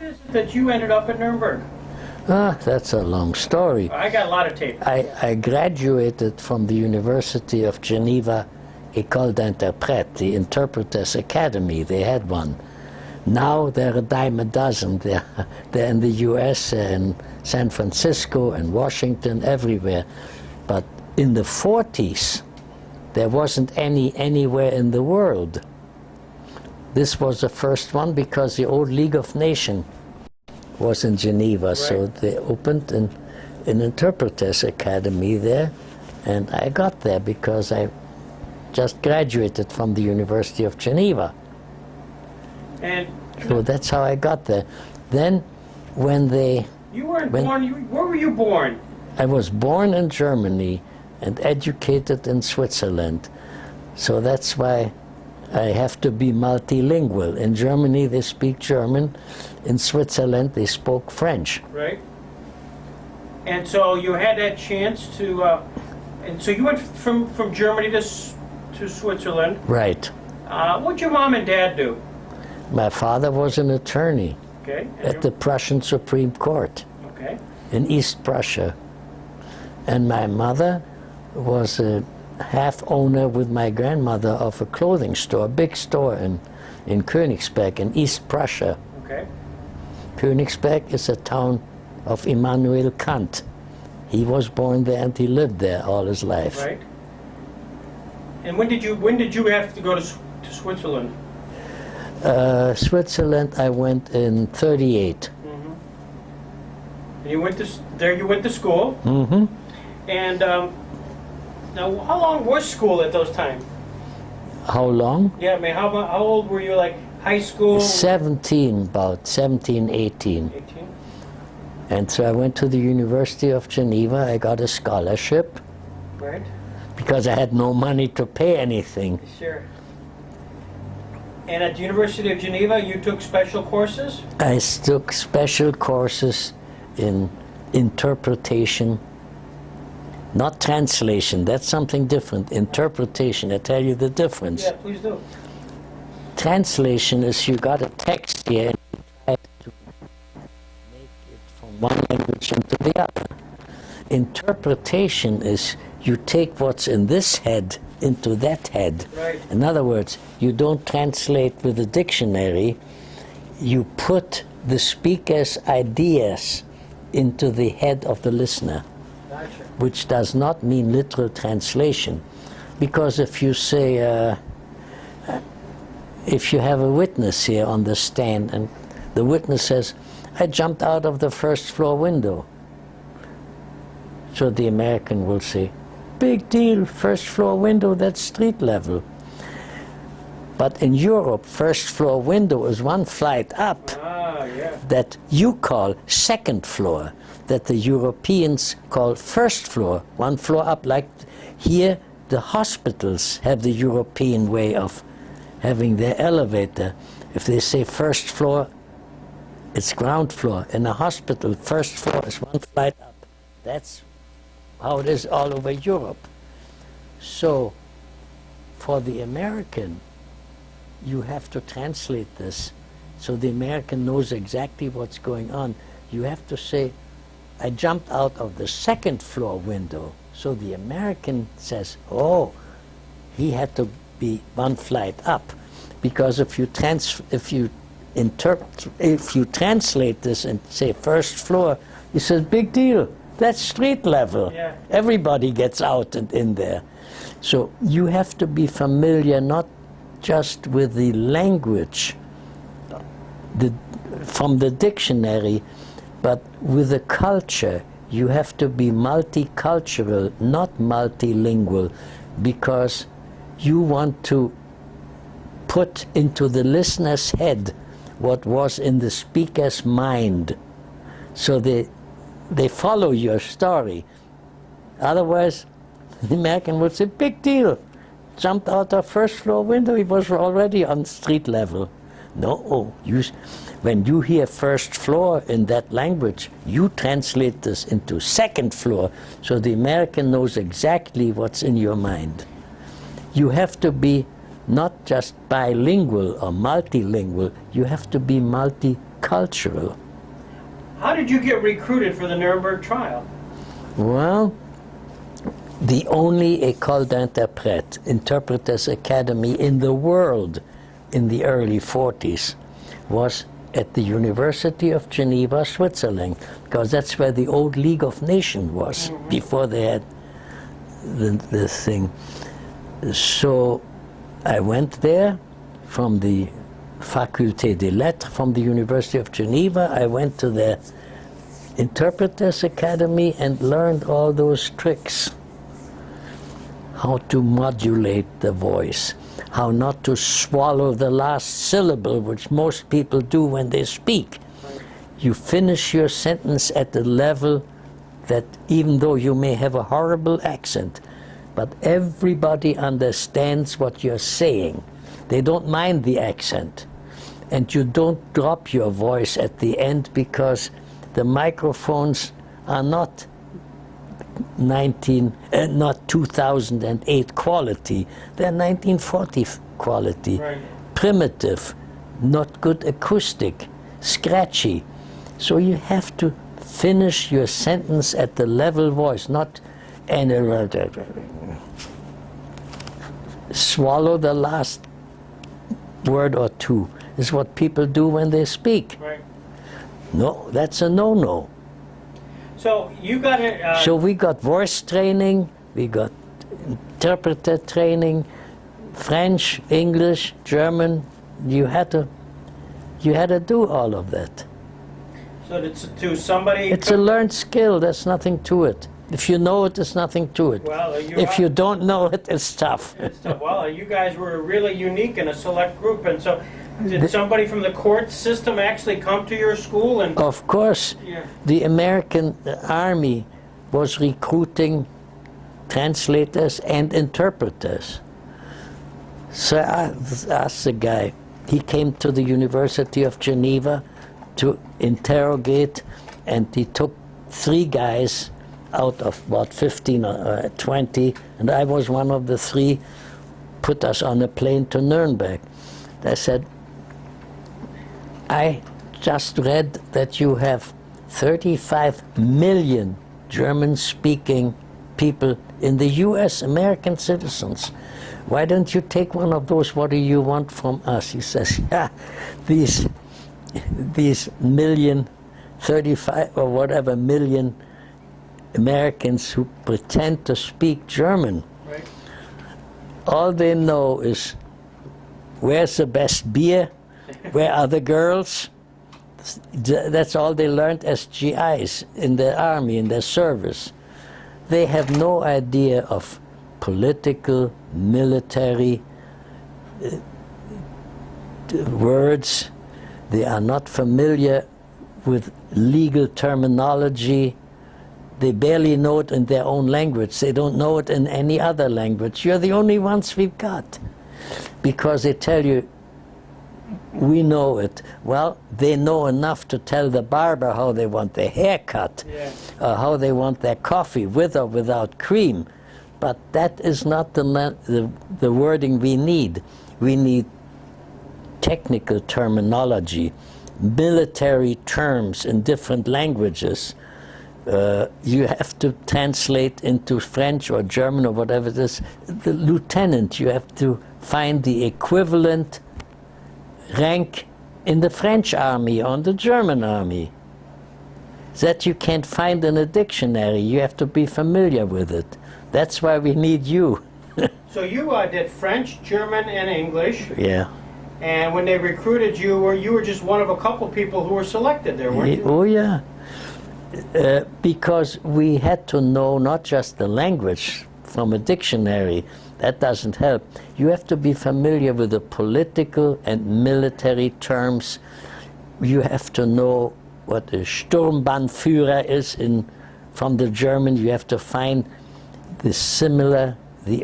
is it that you ended up at Nuremberg? That's a long story. I got a lot of tape. I graduated from the University of Geneva École d'Interprètes, the Interpreters Academy. They had one. Now they're a dime a dozen. They're in the US and San Francisco and Washington, everywhere. But in the 40s, there wasn't any anywhere in the world. This was the first one because the old League of Nations was in Geneva, right. So they opened an Interpreters Academy there, and I got there because I just graduated from the University of Geneva. And so that's how I got there. Then when they... You weren't born, where were you born? I was born in Germany and educated in Switzerland. So that's why I have to be multilingual. In Germany they speak German. In Switzerland they spoke French. Right. And so you had that chance to... and so you went from Germany to Switzerland. Right. What'd your mom and dad do? My father was an attorney at the Prussian Supreme Court in East Prussia. And my mother was a half owner with my grandmother of a clothing store, a big store in Königsberg in East Prussia. Okay. Königsberg is a town of Immanuel Kant. He was born there and he lived there all his life. Right. And when did you have to go to Switzerland? Switzerland, I went in '38. Mm-hmm. And you went to school. Mm-hmm. And now, how long was school at those times? How long? Yeah, I mean, how old were you? Like high school? 17, about 17, 18. 18. And so I went to the University of Geneva. I got a scholarship. Right. Because I had no money to pay anything. Sure. And at the University of Geneva, you took special courses? I took special courses in interpretation, not translation. That's something different. Interpretation, I tell you the difference. Yeah, please do. Translation is you got a text here and you try to make it from one language into the other. Interpretation is you take what's in this head into that head. Right. In other words, you don't translate with a dictionary, you put the speaker's ideas into the head of the listener. Gotcha. Which does not mean literal translation. Because if you say, if you have a witness here on the stand and the witness says, I jumped out of the first floor window. So the American will say, big deal, first floor window, that's street level. But in Europe, first floor window is one flight up that you call second floor, that the Europeans call first floor, one floor up. Like here, the hospitals have the European way of having their elevator. If they say first floor, it's ground floor. In a hospital, first floor is one flight up. That's how it is all over Europe. So, for the American, you have to translate this so the American knows exactly what's going on. You have to say, I jumped out of the second floor window. So the American says, oh, he had to be one flight up. Because if you translate this and say first floor, he says, big deal. That's street level. Yeah. Everybody gets out and in there. So you have to be familiar not just with the language from the dictionary, but with the culture. You have to be multicultural, not multilingual, because you want to put into the listener's head what was in the speaker's mind. So they follow your story. Otherwise, the American would say, big deal. Jumped out of first floor window, he was already on street level. No, when you hear first floor in that language, you translate this into second floor, so the American knows exactly what's in your mind. You have to be not just bilingual or multilingual, you have to be cultural. How did you get recruited for the Nuremberg trial? Well, the only École d'Interprètes, Interpreters Academy in the world in the early 40s was at the University of Geneva, Switzerland, because that's where the old League of Nations was, before they had the thing. So I went there from the Faculté des Lettres, from the University of Geneva. I went to the Interpreters Academy and learned all those tricks. How to modulate the voice, how not to swallow the last syllable, which most people do when they speak. You finish your sentence at the level that even though you may have a horrible accent, but everybody understands what you're saying. They don't mind the accent. And you don't drop your voice at the end because the microphones are not 2008 quality. They're 1940 quality. Right. Primitive, not good acoustic, scratchy. So you have to finish your sentence at the level voice, not swallow the last word or two. Is what people do when they speak. Right. No, that's a no-no. So you got it. So we got voice training, we got interpreter training, French, English, German. You had to do all of that. So to somebody. It's a learned skill. There's nothing to it. If you know it, there's nothing to it. Well, if you don't know it, it's tough. It's tough. Well, you guys were really unique in a select group, and so did somebody from the court system actually come to your school? And of course, yeah. the American Army was recruiting translators and interpreters. So I asked the guy. He came to the University of Geneva to interrogate, and he took 3 guys out of about 15 or 20, and I was one of the 3, put us on a plane to Nuremberg. I said, I just read that you have 35 million German-speaking people in the US, American citizens. Why don't you take one of those? What do you want from us? He says, yeah, these million, 35 or whatever million Americans who pretend to speak German. Right. All they know is, where's the best beer? Where are the girls? That's all they learned as GIs in the army, in their service. They have no idea of political, military words. They are not familiar with legal terminology. They barely know it in their own language. They don't know it in any other language. You're the only ones we've got. Because they tell you, we know it. Well, they know enough to tell the barber how they want their hair cut, how they want their coffee, with or without cream. But that is not the wording we need. We need technical terminology, military terms in different languages. You have to translate into French or German or whatever it is. The lieutenant, you have to find the equivalent rank in the French army or in the German army. That you can't find in a dictionary. You have to be familiar with it. That's why we need you. So you did French, German, and English. Yeah. And when they recruited you, you were just one of a couple people who were selected there, weren't you? Oh, yeah. Because we had to know not just the language from a dictionary. That doesn't help. You have to be familiar with the political and military terms. You have to know what a Sturmbannführer is from the German. You have to find the similar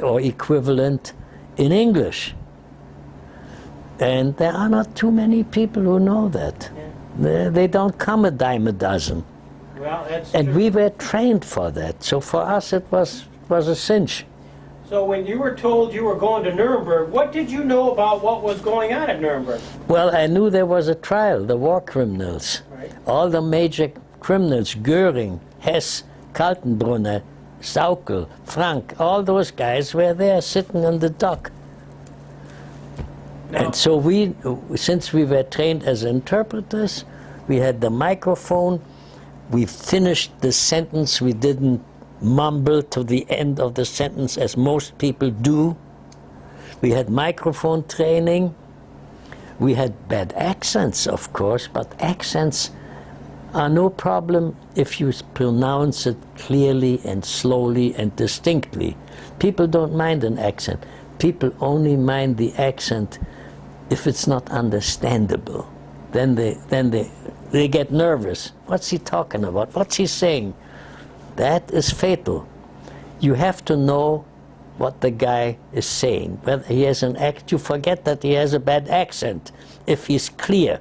or equivalent in English. And there are not too many people who know that. Yeah. They don't come a dime a dozen. Well, that's and true. We were trained for that. So for us it was a cinch. So when you were told you were going to Nuremberg, what did you know about what was going on at Nuremberg? Well, I knew there was a trial, the war criminals. Right. All the major criminals, Göring, Hess, Kaltenbrunner, Saukel, Frank, all those guys were there sitting in the dock. Now, And so we, since we were trained as interpreters, we had the microphone, we finished the sentence, we didn't mumble to the end of the sentence as most people do. We had microphone training. We had bad accents, of course, but accents are no problem if you pronounce it clearly and slowly and distinctly. People don't mind an accent. People only mind the accent if it's not understandable. Then they get nervous. What's he talking about? What's he saying? That is fatal. You have to know what the guy is saying. Whether he has an accent, you forget that he has a bad accent if he's clear.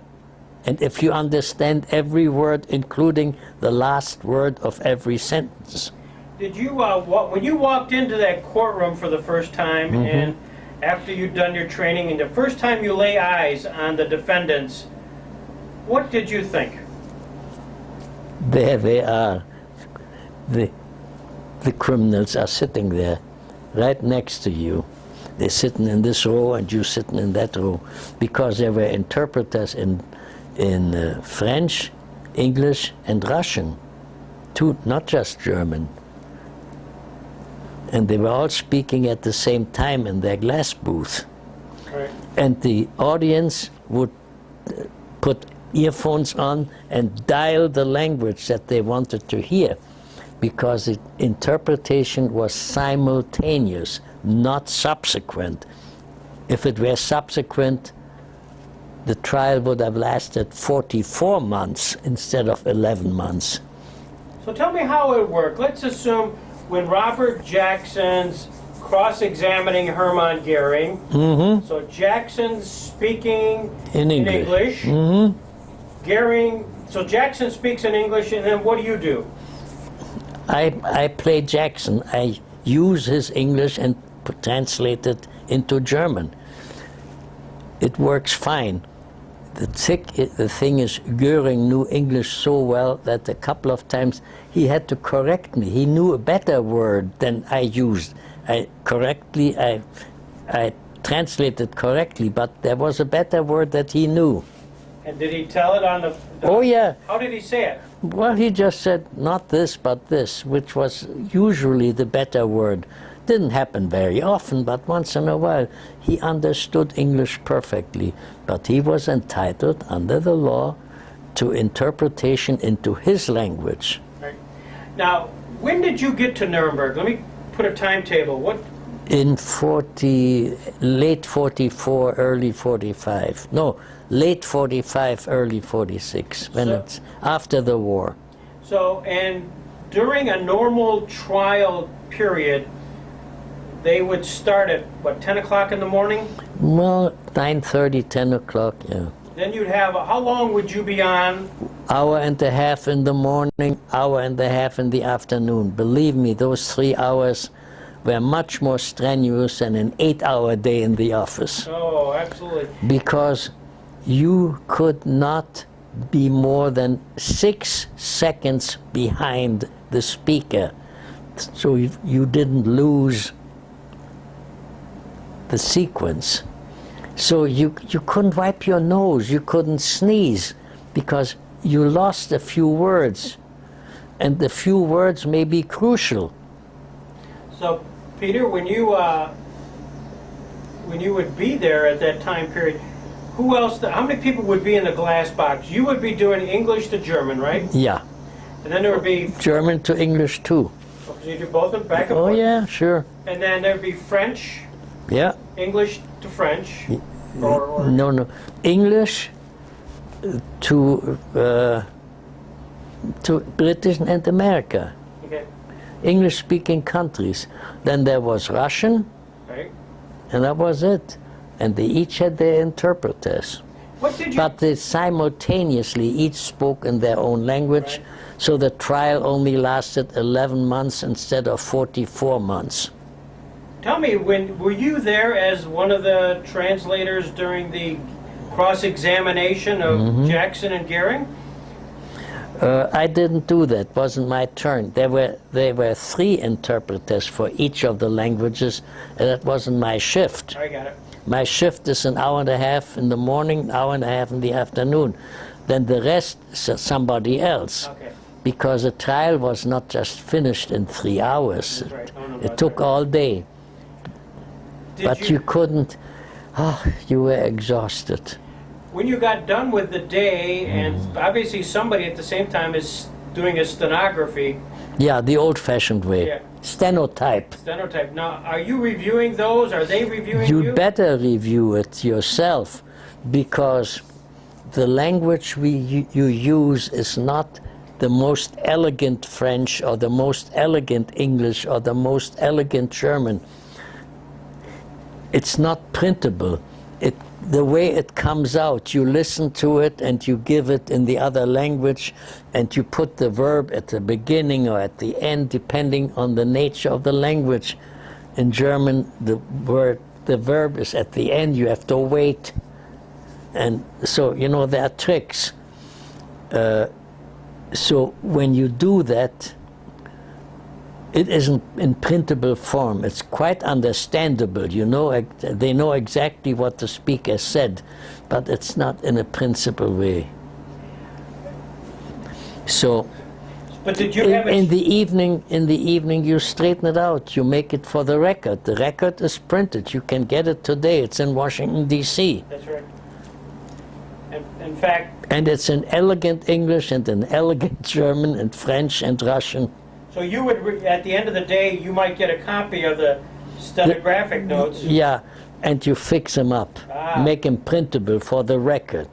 And if you understand every word, including the last word of every sentence. did you, when you walked into that courtroom for the first time, and after you'd done your training, and the first time you lay eyes on the defendants, what did you think? There they are. The criminals are sitting there, right next to you. They're sitting in this row and you sitting in that row, because there were interpreters in French, English, and Russian, too, not just German. And they were all speaking at the same time in their glass booth. Right. And the audience would put earphones on and dial the language that they wanted to hear, because the interpretation was simultaneous, not subsequent. If it were subsequent, the trial would have lasted 44 months instead of 11 months. So tell me how it worked. Let's assume when Robert Jackson's cross-examining Hermann Goering, so Jackson's speaking In English. Mm-hmm. Goering, so Jackson speaks in English, and then what do you do? I play Jackson. I use his English and translate it into German. It works fine. The thing is, Goering knew English so well that a couple of times he had to correct me. He knew a better word than I used. I translated correctly, but there was a better word that he knew. And did he tell it on the Oh yeah. How did he say it? Well, he just said, not this, but this, which was usually the better word. Didn't happen very often, but once in a while. He understood English perfectly, but he was entitled, under the law, to interpretation into his language. Right. Now, when did you get to Nuremberg? Let me put a timetable. What? In late 44, early 45. No, late 45, early 46, when it's after the war. So, and during a normal trial period, they would start at, what, 10 o'clock in the morning? Well, 9:30, 10 o'clock, yeah. Then you'd have, how long would you be on? Hour and a half in the morning, hour and a half in the afternoon. Believe me, those 3 hours were much more strenuous than an 8-hour day in the office. Oh, absolutely. Because you could not be more than 6 seconds behind the speaker. So you didn't lose the sequence. So you couldn't wipe your nose, you couldn't sneeze, because you lost a few words. And the few words may be crucial. So, Peter, when you would be there at that time period, who else, how many people would be in the glass box? You would be doing English to German, right? Yeah. And then there would be... German to English too. So you do both of them back and Oh forth? yeah, sure. And then there'd be French, Yeah. English to French, No. English to British and America. Okay, English-speaking countries. Then there was Russian, right. and that was it. And they each had their interpreters. What did you... But they simultaneously each spoke in their own language, Right. so the trial only lasted 11 months instead of 44 months. tell me, were you there as one of the translators during the cross-examination of Jackson and Goering? I didn't do that. Wasn't my turn. There were 3 interpreters for each of the languages, and that wasn't my shift. I got it. My shift is an hour and a half in the morning, an hour and a half in the afternoon. Then the rest is somebody else. Okay. Because the trial was not just finished in 3 hours. That's right. Oh, no, It that's took right. all day. But you couldn't, you were exhausted. When you got done with the day, and obviously somebody at the same time is doing a stenography, Yeah, the old-fashioned way. Yeah. Stenotype. stenotype. Now, are you reviewing those? Are they reviewing you? You'd better review it yourself, because the language you use is not the most elegant French or the most elegant English or the most elegant German. It's not printable. The way it comes out, you listen to it and you give it in the other language, and you put the verb at the beginning or at the end, depending on the nature of the language. In German, the verb is at the end, you have to wait. And so, there are tricks. So when you do that, it isn't in printable form. It's quite understandable. They know exactly what the speaker said, but it's not in a principal way. So, But did you have in the evening, you straighten it out. You make it for the record. The record is printed. You can get it today. It's in Washington, D.C. That's right. In fact, And it's in elegant English and in elegant German and French and Russian. so you would, at the end of the day, you might get a copy of the stenographic notes. Yeah, and you fix them up. Ah. Make them printable for the record.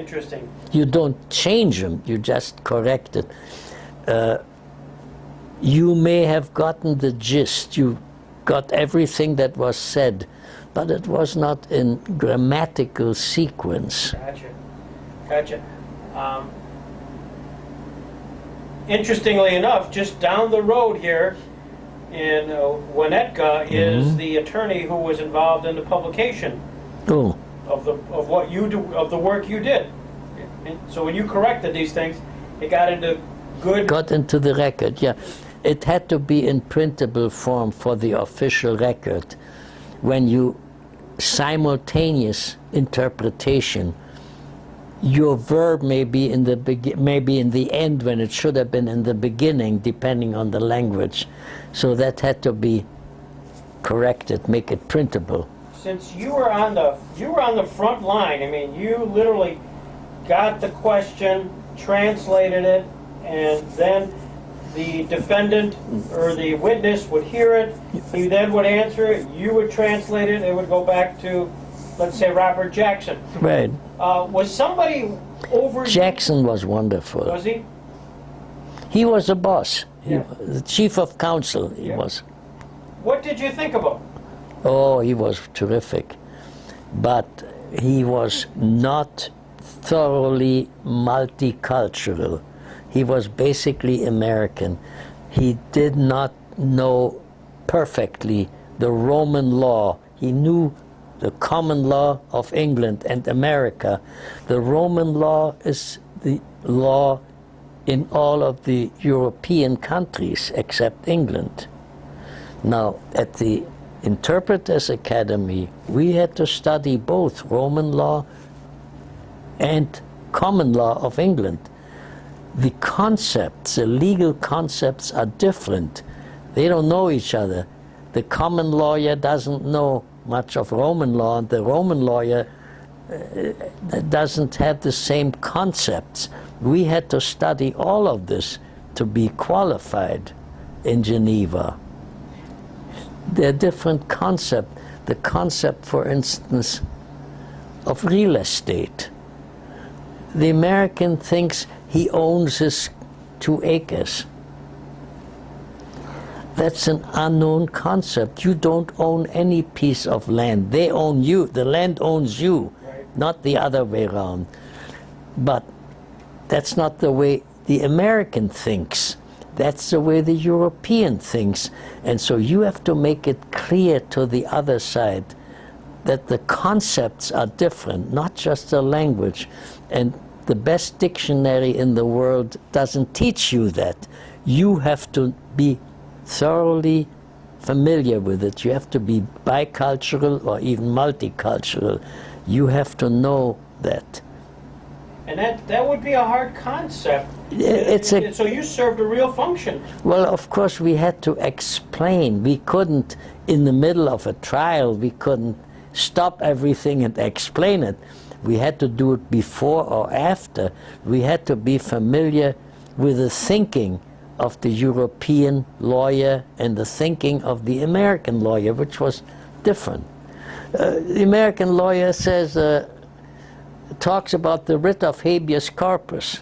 Interesting. You don't change them, you just correct it. You may have gotten the gist, you got everything that was said, but it was not in grammatical sequence. Gotcha. Interestingly enough, just down the road here in Winnetka is the attorney who was involved in the publication Oh, of what you do, of the work you did. And so when you corrected these things, it got into good. got into the record, yeah. It had to be in printable form for the official record. When you simultaneous interpretation, your verb may be in the end when it should have been in the beginning, depending on the language. So that had to be corrected, make it printable. Since you were on the front line, I mean, you literally got the question, translated it, and then the defendant or the witness would hear it. He then would answer it. You would translate it. It would go back to, let's say, Robert Jackson. Right. Was somebody over? Jackson was wonderful. Was he? He was a boss. He Yeah. was the chief of council. He Yeah. was. What did you think of him? Oh, he was terrific. But he was not thoroughly multicultural. He was basically American. He did not know perfectly the Roman law. He knew the common law of England and America. The Roman law is the law in all of the European countries except England. Now, at the Interpreters Academy, we had to study both Roman law and common law of England. The concepts, the legal concepts are different. They don't know each other. The common lawyer doesn't know much of Roman law, and the Roman lawyer doesn't have the same concepts. We had to study all of this to be qualified in Geneva. They're different concepts. The concept, for instance, of real estate. The American thinks he owns his 2 acres. That's an unknown concept. You don't own any piece of land. They own you. The land owns you, Right. not the other way around. But that's not the way the American thinks. That's the way the European thinks. And so you have to make it clear to the other side that the concepts are different, not just the language. And the best dictionary in the world doesn't teach you that. You have to be thoroughly familiar with it. You have to be bicultural or even multicultural. You have to know that. And that would be a hard concept. So you served a real function. Well, of course, we had to explain. We couldn't, in the middle of a trial, we couldn't stop everything and explain it. We had to do it before or after. We had to be familiar with the thinking of the European lawyer and the thinking of the American lawyer, which was different. The American lawyer says, talks about the writ of habeas corpus.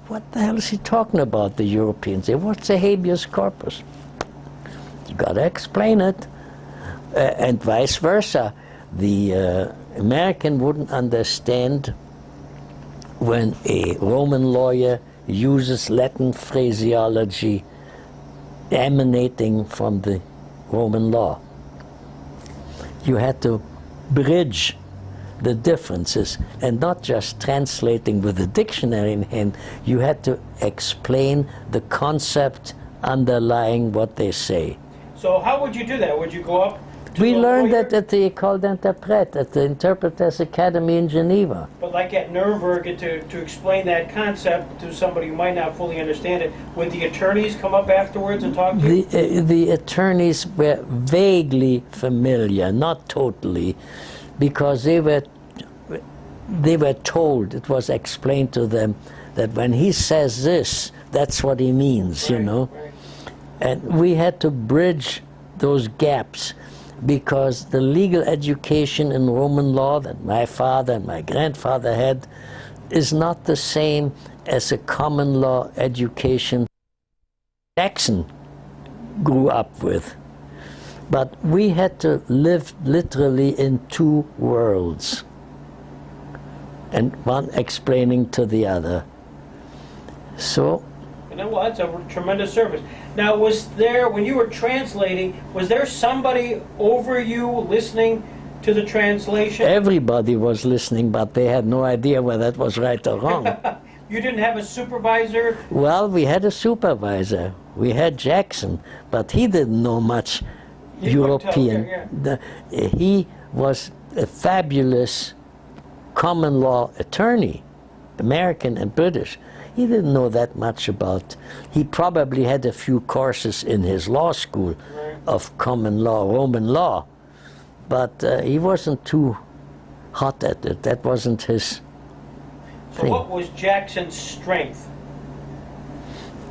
What the hell is he talking about, the Europeans? Say, what's a habeas corpus? You got to explain it. And vice versa. The American wouldn't understand when a Roman lawyer uses Latin phraseology emanating from the Roman law. You had to bridge the differences and not just translating with the dictionary in hand. You had to explain the concept underlying what they say. So how would you do that? Would you go up to We the learned lawyer? that at the École d'Interprète, at the Interpreters Academy in Geneva. But like at Nuremberg, to explain that concept to somebody who might not fully understand it, would the attorneys come up afterwards and talk to you? The attorneys were vaguely familiar, not totally, because they were told, it was explained to them, that when he says this, that's what he means, you know. Right. And we had to bridge those gaps, because the legal education in Roman law that my father and my grandfather had is not the same as a common law education Jackson grew up with. But we had to live literally in two worlds, and one explaining to the other. So, And then, well, that's a tremendous service. Now, was there, when you were translating, was there somebody over you listening to the translation? everybody was listening, but they had no idea whether that was right or wrong. You didn't have a supervisor? Well, we had a supervisor. We had Jackson, but he didn't know much He couldn't tell, European. He was a fabulous common law attorney, American and British. He didn't know that much about. He probably had a few courses in his law school of common law, Roman law, but he wasn't too hot at it. That wasn't his So thing. what was Jackson's strength?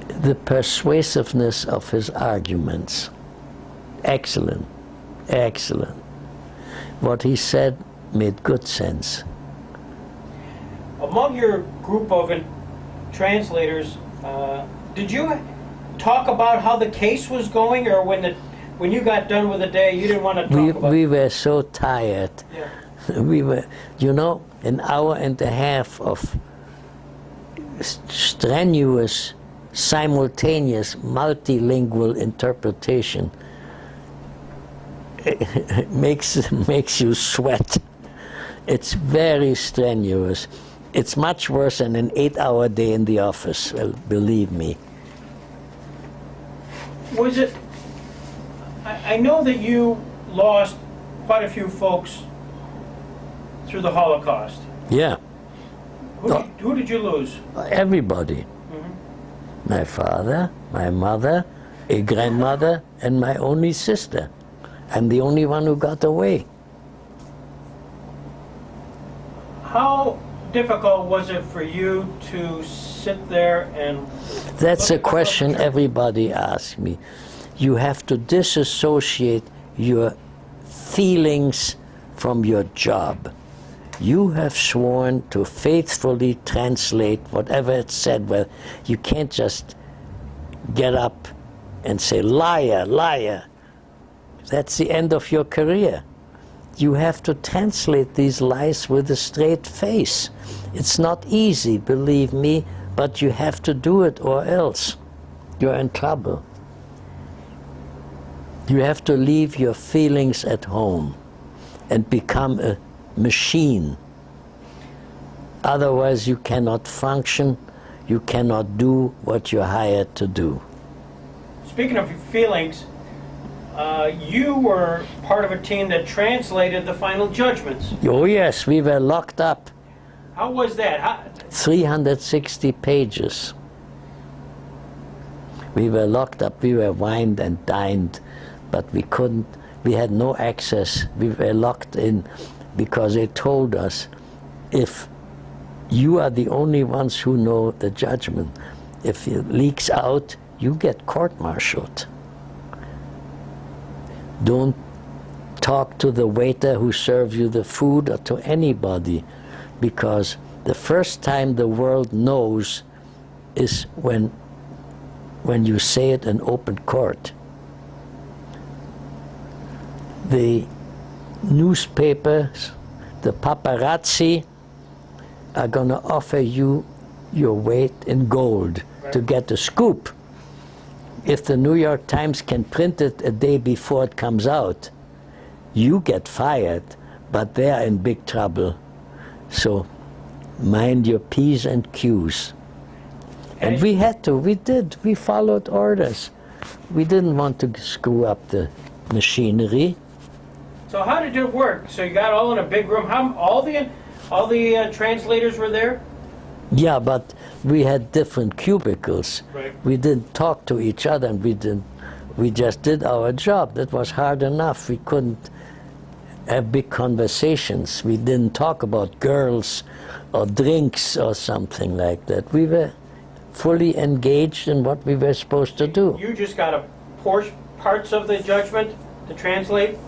The persuasiveness of his arguments. Excellent, excellent. What he said made good sense. Among your group of translators, did you talk about how the case was going, or when you got done with the day, you didn't want to talk about We were so tired. Yeah. We were, you know, an hour and a half of strenuous, simultaneous, multilingual interpretation makes you sweat. It's very strenuous. It's much worse than an 8-hour day in the office, well, believe me. Was it, I know that you lost quite a few folks through the Holocaust. Yeah, Who did you lose? everybody. My father, my mother, a grandmother, and my only sister. I'm the only one who got away. How difficult was it for you to sit there and... That's a look at the question perpetrator? everybody asks me. You have to disassociate your feelings from your job. You have sworn to faithfully translate whatever it said. Well, you can't just get up and say, liar, liar. That's the end of your career. You have to translate these lies with a straight face. It's not easy, believe me, but you have to do it or else. you're in trouble. You have to leave your feelings at home and become a machine. Otherwise you cannot function, you cannot do what you're hired to do. Speaking of feelings, you were part of a team that translated the final judgments. Oh yes, we were locked up. How was that? 360 pages. We were locked up, we were wined and dined, but we had no access. We were locked in because they told us, if you are the only ones who know the judgment, if it leaks out, you get court-martialed. Don't talk to the waiter who serves you the food or to anybody, because the first time the world knows is when you say it in open court. The newspapers, the paparazzi, are going to offer you your weight in gold to get the scoop. If the New York Times can print it a day before it comes out, you get fired, but they are in big trouble. So mind your P's and Q's. And we had to, we followed orders. We didn't want to screw up the machinery. So how did it work? So you got all in a big room. How all the translators were there? Yeah, but we had different cubicles. Right. We didn't talk to each other, and we just did our job. That was hard enough. We couldn't have big conversations. We didn't talk about girls or drinks or something like that. We were fully engaged in what we were supposed to do. You just got a parts of the judgment to translate?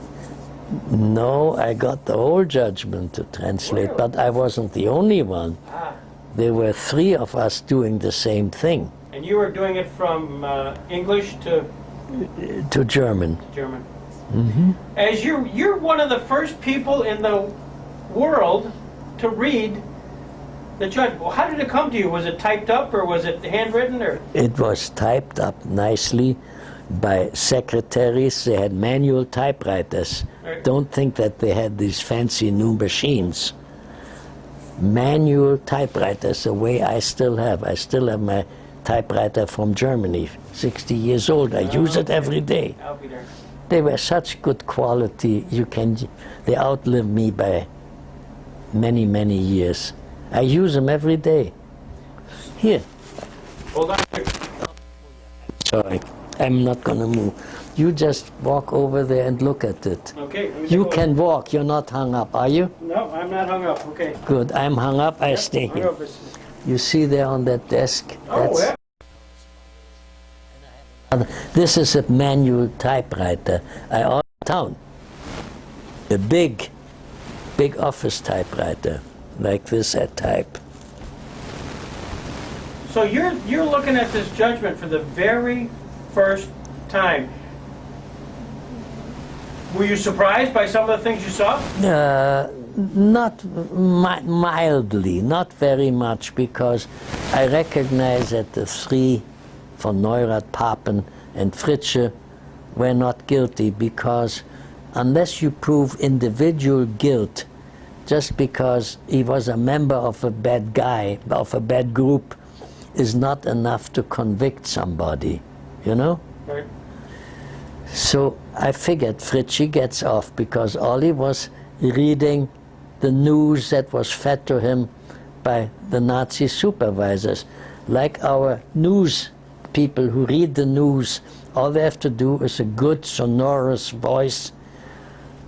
No, I got the whole judgment to translate, Really? but I wasn't the only one. Ah. There were 3 of us doing the same thing. And you were doing it from English to German. German. Mm-hmm. As you're one of the first people in the world to read the judgment. Well, how did it come to you? Was it typed up or was it handwritten or? It was typed up nicely by secretaries. They had manual typewriters. Right. Don't think that they had these fancy new machines. Manual typewriters, the way I still have. I still have my typewriter from Germany, 60 years old. I use it every day. I'll be there. They were such good quality. They outlived me by many, many years. I use them every day. Here. Hold on. Sorry, I'm not going to move. You just walk over there and look at it. Okay. let me You take a can walk. You're not hung up, are you? look. No, I'm not hung up. Okay. Good. I'm hung up. I stay Hung here. up. You see there on that desk? Oh, yeah. This is a manual typewriter. I ordered down a big office typewriter like this at type. So you're looking at this judgment for the very first time. Were you surprised by some of the things you saw? Not mildly, not very much, because I recognize that the 3 von Neurath, Papen, and Fritzsche were not guilty, because unless you prove individual guilt, just because he was a member of a bad guy, of a bad group, is not enough to convict somebody, you know? Right. So I figured Fritzsche gets off because all he was reading the news that was fed to him by the Nazi supervisors. Like our news people who read the news, all they have to do is a good sonorous voice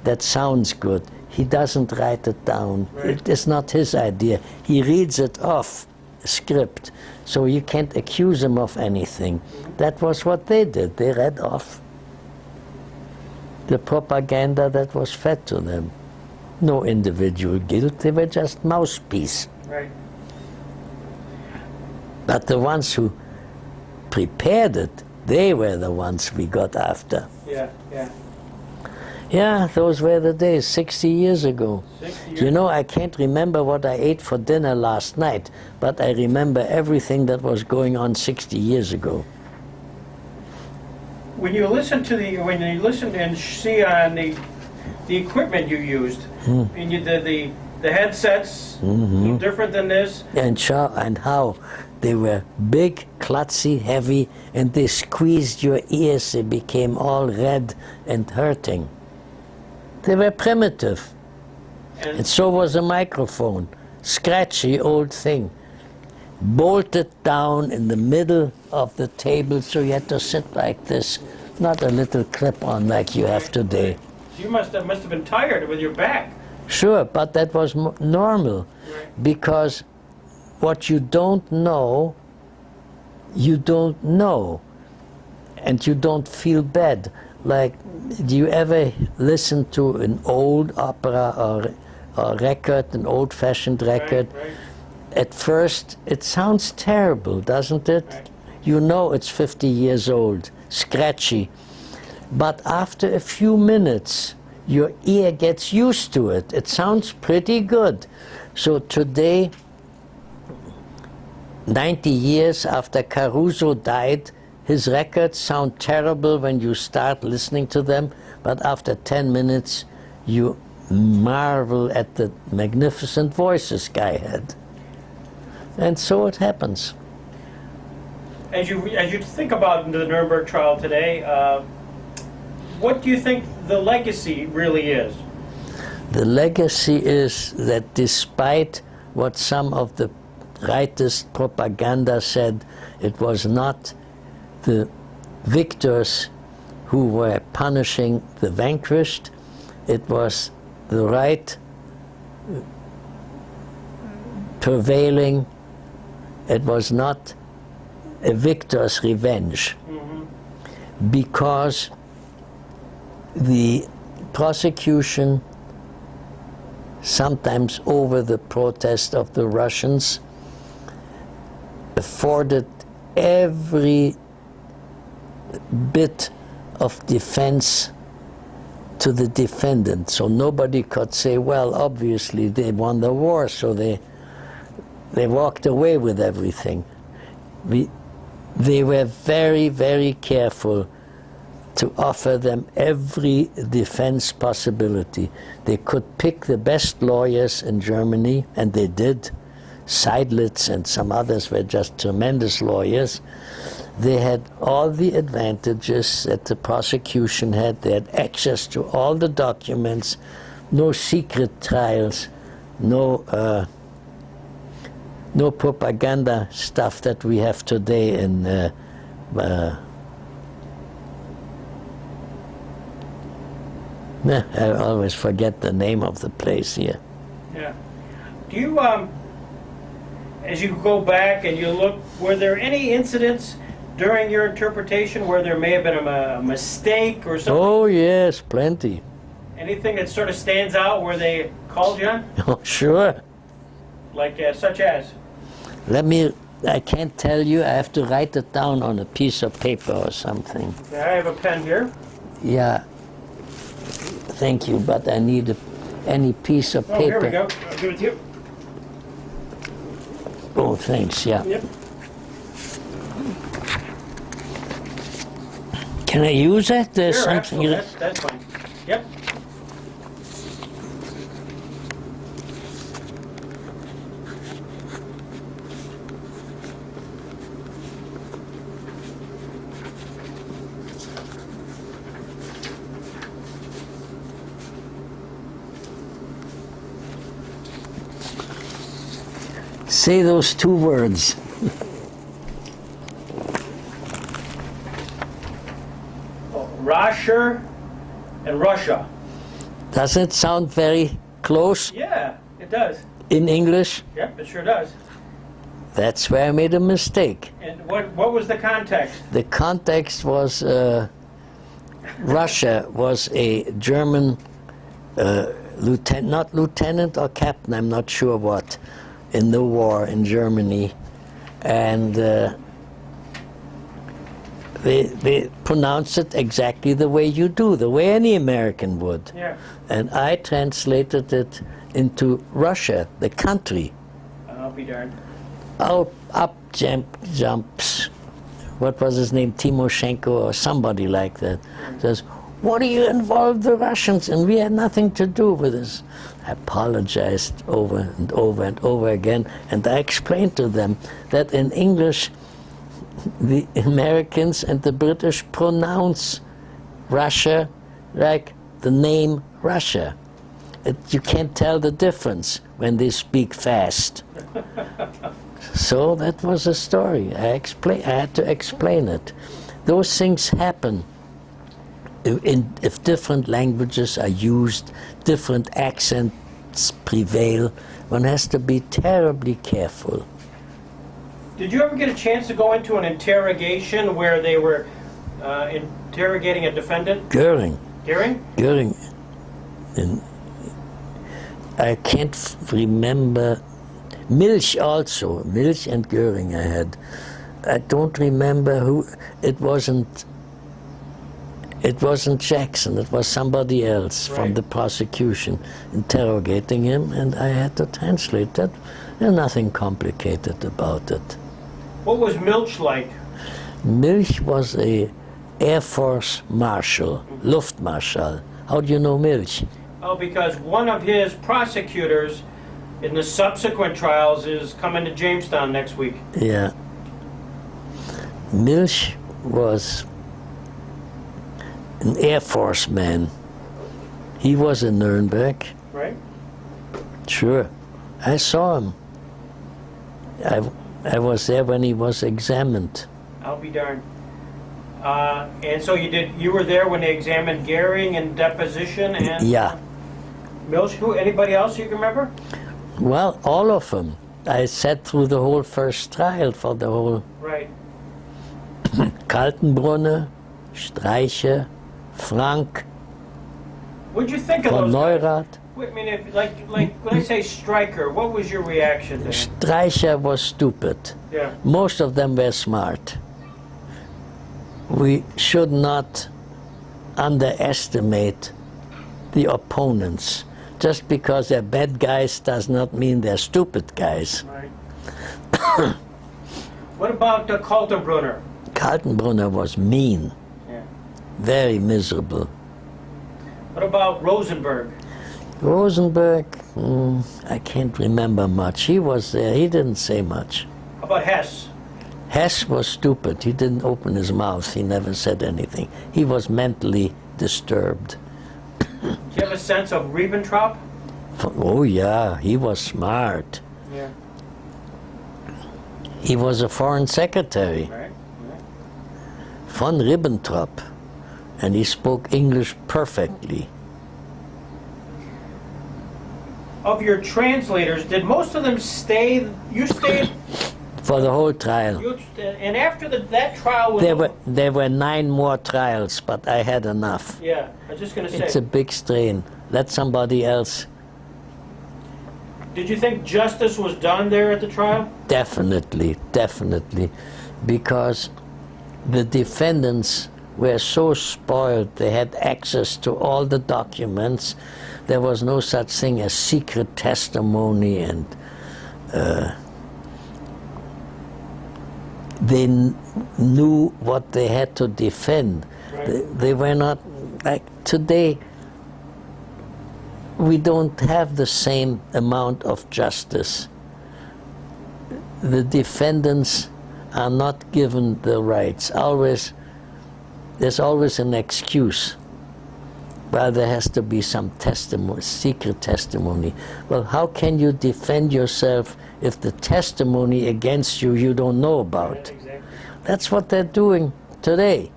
that sounds good. He doesn't write it down. Right. It is not his idea. He reads it off a script, so you can't accuse him of anything. That was what they did. They read off the propaganda that was fed to them. No individual guilt, they were just mouthpiece. Right. But the ones who prepared it, they were the ones we got after. Yeah, yeah. Yeah, those were the days, 60 years ago. 60 years. You know, I can't remember what I ate for dinner last night, but I remember everything that was going on 60 years ago. when you listen and see on the equipment you used, and the headsets, a little different than this. And how they were big, klutzy, heavy, and they squeezed your ears. They became all red and hurting. They were primitive. And so was a microphone. Scratchy old thing. Bolted down in the middle of the table, so you had to sit like this, not a little clip-on like you have today. You must have been tired with your back. Sure, but that was normal, because what you don't know, and you don't feel bad. Like, do you ever listen to an old opera or record, an old-fashioned record? Right. At first, it sounds terrible, doesn't it? Right. You know it's 50 years old, scratchy. But after a few minutes, your ear gets used to it. It sounds pretty good. So today, 90 years after Caruso died, his records sound terrible when you start listening to them, but after 10 minutes, you marvel at the magnificent voice this guy had. And so it happens. As you think about the Nuremberg trial today, what do you think the legacy really is? The legacy is that despite what some of the rightist propaganda said, it was not the victors who were punishing the vanquished, it was the right prevailing. It was not a victor's revenge, because the prosecution, sometimes over the protest of the Russians, afforded every bit of defense to the defendant. So nobody could say, well, obviously they won the war, so they walked away with everything. They were very, very careful to offer them every defense possibility. They could pick the best lawyers in Germany, and they did. Seidlitz and some others were just tremendous lawyers. They had all the advantages that the prosecution had. They had access to all the documents, no secret trials, no propaganda stuff that we have today in I always forget the name of the place here. Yeah. Do you, as you go back and you look, were there any incidents during your interpretation where there may have been a mistake or something? Oh yes, plenty. Anything that sort of stands out where they called you on? Oh sure. Like such as? I can't tell you, I have to write it down on a piece of paper or something. Okay, I have a pen here. Yeah, thank you, but I need any piece of paper. Oh, here we go. I'll give it to you. Oh, thanks, yeah. Yep. Can I use it? There's Sure, something. absolutely. That's fine. Yep. Say those two words. Rasher and Russia. Doesn't it sound very close Yeah, it does. in English? Yep, it sure does. That's where I made a mistake. And what was the context? The context was Russia was a German not lieutenant or captain, I'm not sure what, in the war in Germany. And they pronounced it exactly the way you do, the way any American would. Yeah. And I translated it into Russia, the country. I'll be darned. Up jumps what was his name, Timoshenko or somebody like that, says, what do you involve the Russians? And we had nothing to do with this. I apologized over and over and over again, and I explained to them that in English, the Americans and the British pronounce Russia like the name Russia. You can't tell the difference when they speak fast. So that was a story. I had to explain it. Those things happen. If different languages are used, different accents prevail, one has to be terribly careful. Did you ever get a chance to go into an interrogation where they were interrogating a defendant? Göring. Göring? Göring. I can't remember. Milch also. Milch and Göring I had. I don't remember who. It wasn't Jackson, it was somebody else from the prosecution interrogating him, and I had to translate that. There's nothing complicated about it. What was Milch like? Milch was a Air Force Marshal, Luftmarschall. How do you know Milch? Oh, because one of his prosecutors in the subsequent trials is coming to Jamestown next week. Yeah. Milch was an Air Force man. He was in Nuremberg. Right? Sure. I saw him. I was there when he was examined. I'll be darned. And so you were there when they examined Göring in deposition and Yeah. Milch. Who? Anybody else you can remember? Well, all of them. I sat through the whole first trial for the whole Right. Kaltenbrunner, Streicher, Frank, What'd you think of von those guys? Neurath. I mean, if, like when I say Stryker, what was your reaction to him? Streicher was stupid. Yeah. Most of them were smart. We should not underestimate the opponents. Just because they're bad guys does not mean they're stupid guys. Right. What about Kaltenbrunner? Kaltenbrunner was mean, Yeah. very miserable. What about Rosenberg? Rosenberg, I can't remember much. He was there, he didn't say much. How about Hess? Hess was stupid, he didn't open his mouth, he never said anything. He was mentally disturbed. Do you have a sense of Ribbentrop? Oh yeah, he was smart. Yeah. He was a foreign secretary, Right. von Ribbentrop, and he spoke English perfectly. Of your translators, did most of them stay? You stayed. For the whole trial. And after that trial was There were 9 more trials, but I had enough. Yeah, I was just going to say. It's a big strain. Let somebody else. Did you think justice was done there at the trial? Definitely, definitely. Because the defendants were so spoiled, they had access to all the documents. There was no such thing as secret testimony, and they knew what they had to defend. Right. They were not, like today, we don't have the same amount of justice. The defendants are not given the rights. There's always an excuse. Well, there has to be some testimony, secret testimony. Well, how can you defend yourself if the testimony against you you don't know about? Yeah, exactly. That's what they're doing today.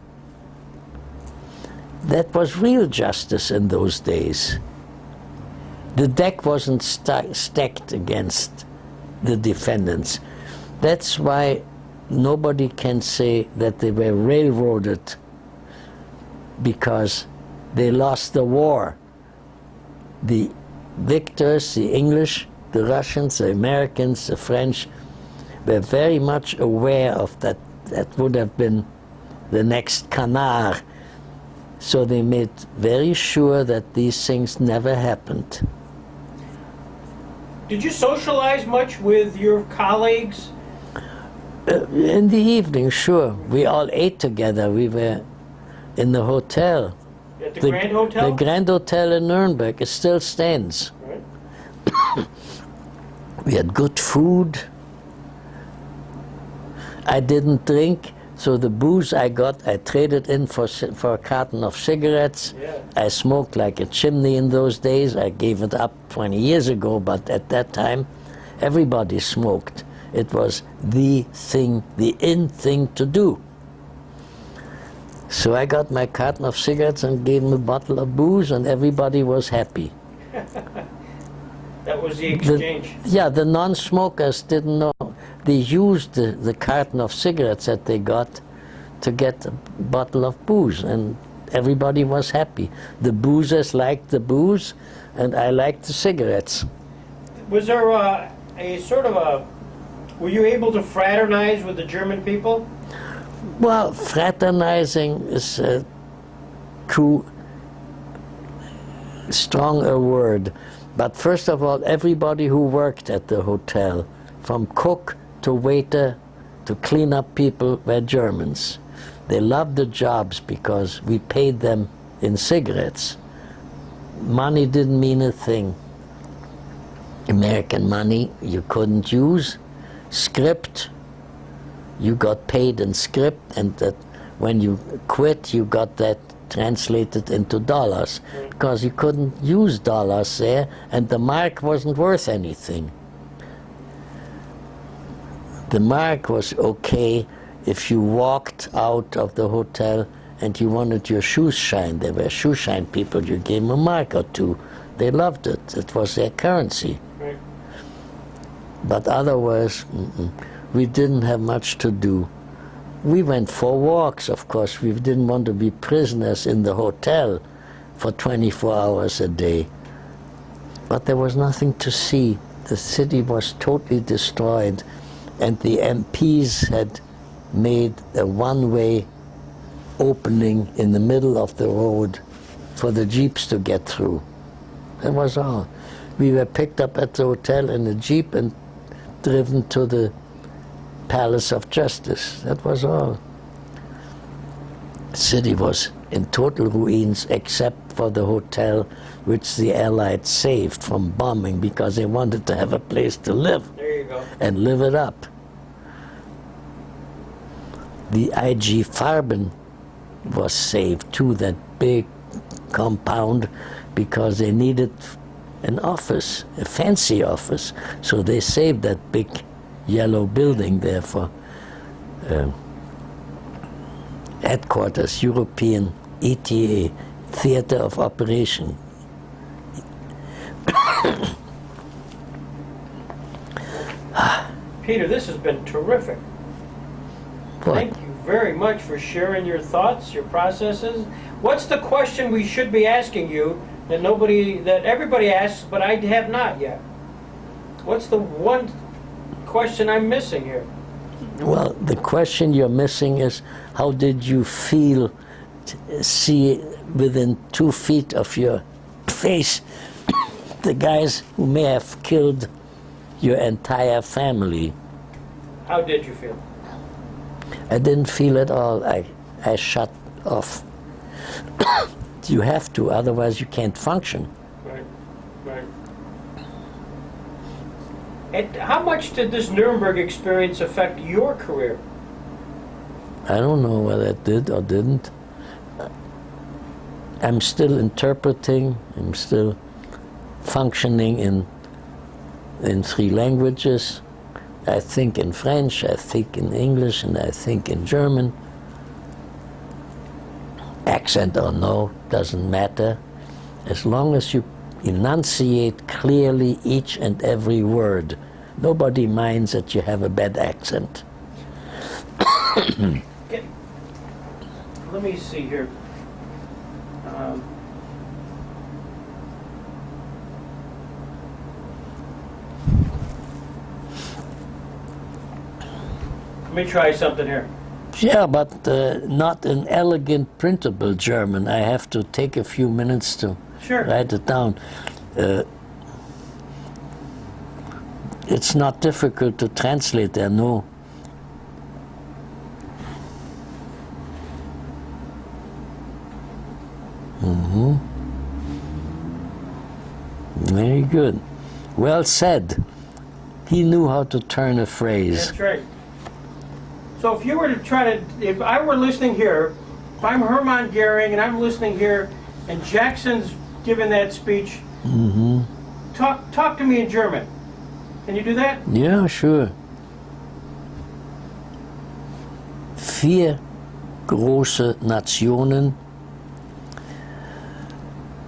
That was real justice in those days. The deck wasn't stacked against the defendants. That's why nobody can say that they were railroaded because they lost the war. The victors, the English, the Russians, the Americans, the French, were very much aware of that. That would have been the next canard. So they made very sure that these things never happened. Did you socialize much with your colleagues? In the evening, sure. We all ate together. We were in the hotel. At the Grand Hotel? The Grand Hotel in Nuremberg. It still stands. Right. We had good food. I didn't drink, so the booze I got, I traded in for a carton of cigarettes. Yeah. I smoked like a chimney in those days. I gave it up 20 years ago, but at that time, everybody smoked. It was the thing, the in thing to do. So I got my carton of cigarettes and gave him a bottle of booze, and everybody was happy. That was the exchange. The non-smokers didn't know. They used the carton of cigarettes that they got to get a bottle of booze, and everybody was happy. The boozers liked the booze, and I liked the cigarettes. Was there a sort of a... Were you able to fraternize with the German people? Well, fraternizing is too strong a word. But first of all, everybody who worked at the hotel, from cook to waiter to clean-up people, were Germans. They loved the jobs because we paid them in cigarettes. Money didn't mean a thing. American money you couldn't use. Script, you got paid in script, and that when you quit, you got that translated into dollars, because you couldn't use dollars there, and the mark wasn't worth anything. The mark was okay if you walked out of the hotel and you wanted your shoes shined. There were shoe shine people, you gave them a mark or two. They loved it. It was their currency. Right. But otherwise, we didn't have much to do. We went for walks, of course. We didn't want to be prisoners in the hotel for 24 hours a day. But there was nothing to see. The city was totally destroyed, and the MPs had made a one-way opening in the middle of the road for the jeeps to get through. That was all. We were picked up at the hotel in a jeep and driven to the Palace of Justice. That was all. The city was in total ruins except for the hotel, which the Allies saved from bombing because they wanted to have a place to live. There you go. And live it up. The IG Farben was saved too, that big compound, because they needed an office, a fancy office. So they saved that big yellow building there for headquarters, European ETA, Theater of Operation. Peter, this has been terrific. What? Thank you very much for sharing your thoughts, your processes. What's the question we should be asking you that everybody asks, but I have not yet? What's the one question I'm missing here? Well, the question you're missing is, how did you feel to see within 2 feet of your face the guys who may have killed your entire family? How did you feel? I didn't feel at all. I shut off. You have to, otherwise you can't function. Right, right. And how much did this Nuremberg experience affect your career? I don't know whether it did or didn't. I'm still interpreting, I'm still functioning in 3 languages. I think in French, I think in English, and I think in German. Accent or no, doesn't matter. As long as you enunciate clearly each and every word, nobody minds that you have a bad accent. Let me see here. Let me try something here. Yeah, but not an elegant, printable German. I have to take a few minutes to write it down. It's not difficult to translate. There are no Very good. Well said. He knew how to turn a phrase. That's right. So if you were to try to, if I were listening here, if I'm Hermann Goering and I'm listening here, and Jackson's giving that speech, talk to me in German. Can you do that? Yeah, sure. Vier große Nationen,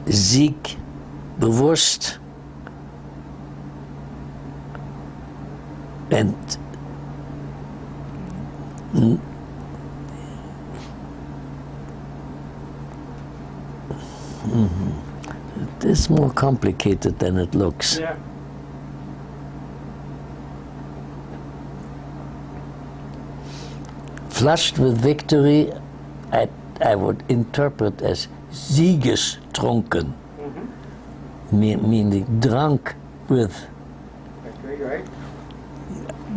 Sieg bewusst and it is more complicated than it looks. Yeah. Flushed with victory, I would interpret as siegestrunken, meaning drunk with, Right.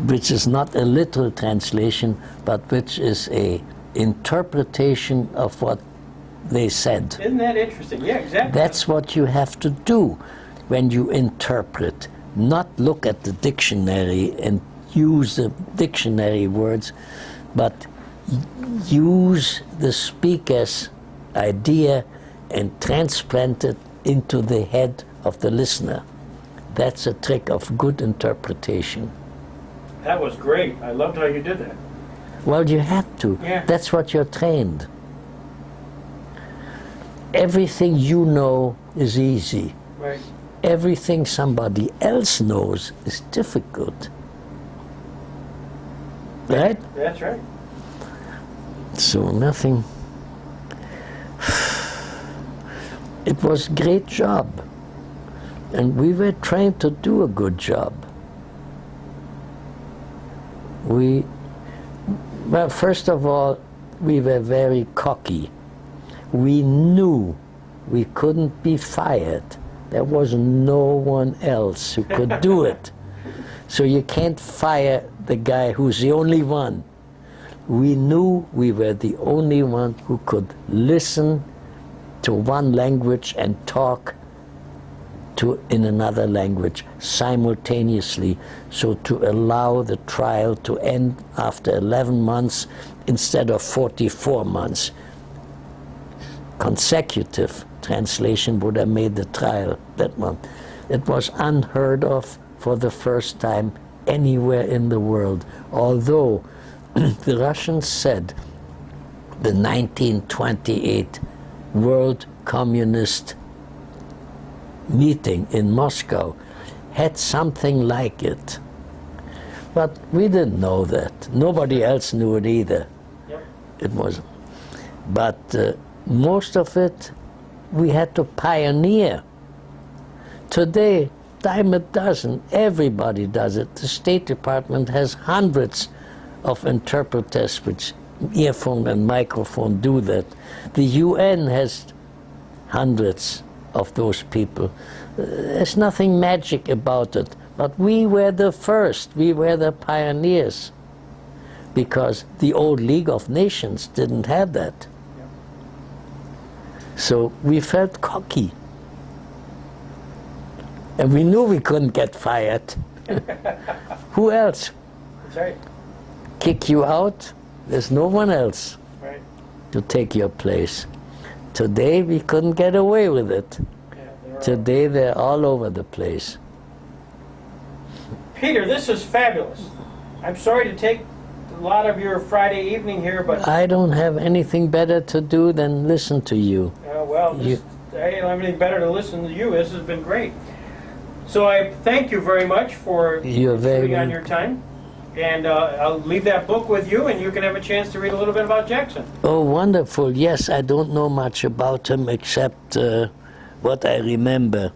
which is not a literal translation, but which is a interpretation of what they said. Isn't that interesting? Yeah, exactly. That's what you have to do when you interpret. Not look at the dictionary and use the dictionary words, but use the speaker's idea and transplant it into the head of the listener. That's a trick of good interpretation. That was great. I loved how you did that. Well, you have to. Yeah. That's what you're trained. Everything you know is easy. Right. Everything somebody else knows is difficult. Right? That's right. So nothing. It was a great job. And we were trained to do a good job. Well, first of all, we were very cocky. We knew we couldn't be fired. There was no one else who could do it. So you can't fire the guy who's the only one. We knew we were the only one who could listen to one language and talk in another language simultaneously, so to allow the trial to end after 11 months instead of 44 months. Consecutive translation would have made the trial that month. It was unheard of for the first time anywhere in the world, although the Russians said the 1928 World Communist meeting in Moscow had something like it. But we didn't know that. Nobody else knew it either. Yep. It wasn't. But most of it we had to pioneer. Today, dime a dozen, everybody does it. The State Department has hundreds of interpreters which earphone and microphone do that. The UN has hundreds of those people. There's nothing magic about it, but we were the first, we were the pioneers, because the old League of Nations didn't have that. So we felt cocky. And we knew we couldn't get fired. Who else? That's right. Kick you out? There's no one else Right. to take your place. Today we couldn't get away with it. Yeah, Today they're all over the place. Peter, this is fabulous. I'm sorry to take a lot of your Friday evening here, but I don't have anything better to do than listen to you. I don't have anything better to listen to you. This has been great. So I thank you very much for You're very putting on your time. And I'll leave that book with you, and you can have a chance to read a little bit about Jackson. Oh, wonderful. Yes, I don't know much about him except what I remember.